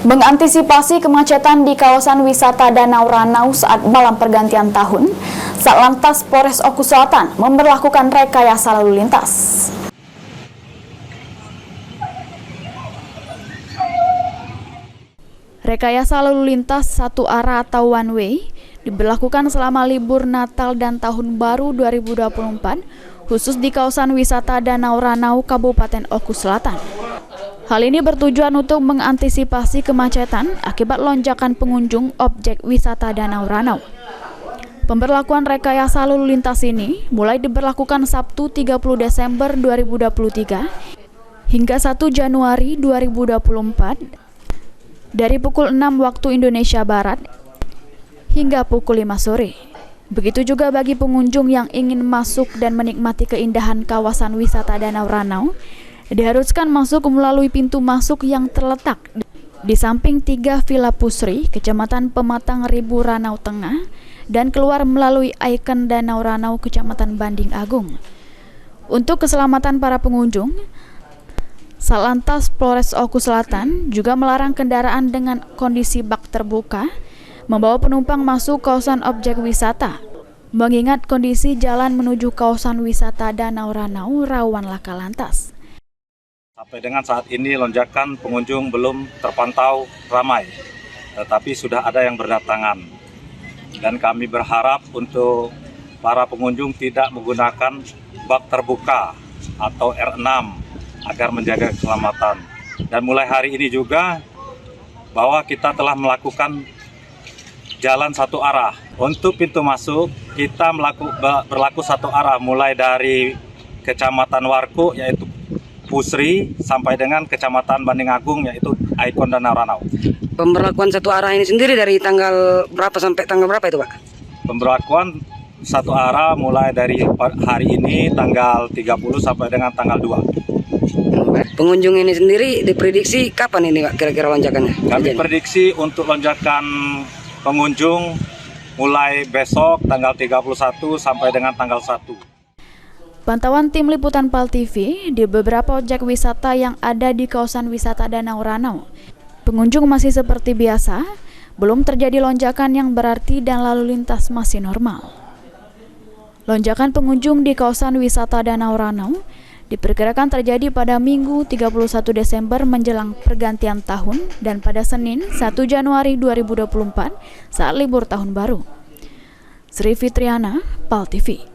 Mengantisipasi kemacetan di kawasan wisata Danau Ranau saat malam pergantian tahun, Satlantas Polres Oku Selatan memberlakukan rekayasa lalu lintas. Rekayasa lalu lintas satu arah atau one way diberlakukan selama libur Natal dan Tahun Baru 2024, khusus di kawasan wisata Danau Ranau, Kabupaten Oku Selatan. Hal ini bertujuan untuk mengantisipasi kemacetan akibat lonjakan pengunjung objek wisata Danau Ranau. Pemberlakuan rekayasa lalu lintas ini mulai diberlakukan Sabtu 30 Desember 2023 hingga 1 Januari 2024 dari pukul 6 waktu Indonesia Barat hingga pukul 5 sore. Begitu juga bagi pengunjung yang ingin masuk dan menikmati keindahan kawasan wisata Danau Ranau, diharuskan masuk melalui pintu masuk yang terletak di samping 3 Villa Pusri, Kecamatan Pematang Ribu Ranau Tengah, dan keluar melalui ikon Danau Ranau, Kecamatan Banding Agung. Untuk keselamatan para pengunjung, Satlantas Polres Oku Selatan juga melarang kendaraan dengan kondisi bak terbuka membawa penumpang masuk kawasan objek wisata, mengingat kondisi jalan menuju kawasan wisata Danau Ranau rawan laka lantas. Sampai dengan saat ini lonjakan pengunjung belum terpantau ramai, tetapi sudah ada yang berdatangan. Dan kami berharap untuk para pengunjung tidak menggunakan bak terbuka atau R6 agar menjaga keselamatan. Dan mulai hari ini juga bahwa kita telah melakukan jalan satu arah. Untuk pintu masuk kita berlaku satu arah mulai dari Kecamatan Warku yaitu Pusri sampai dengan Kecamatan Banding Agung yaitu ikon Danau Ranau. Pemberlakuan satu arah ini sendiri dari tanggal berapa sampai tanggal berapa itu, Pak? Pemberlakuan satu arah mulai dari hari ini tanggal 30 sampai dengan tanggal 2. Pengunjung ini sendiri diprediksi kapan ini, Pak, kira-kira lonjakannya? Kami prediksi untuk lonjakan pengunjung mulai besok tanggal 31 sampai dengan tanggal 1. Pantauan tim liputan PAL TV di beberapa objek wisata yang ada di kawasan wisata Danau Ranau, pengunjung masih seperti biasa, belum terjadi lonjakan yang berarti dan lalu lintas masih normal. Lonjakan pengunjung di kawasan wisata Danau Ranau diperkirakan terjadi pada Minggu 31 Desember menjelang pergantian tahun dan pada Senin 1 Januari 2024 saat libur Tahun Baru. Sri Fitriana, PAL TV.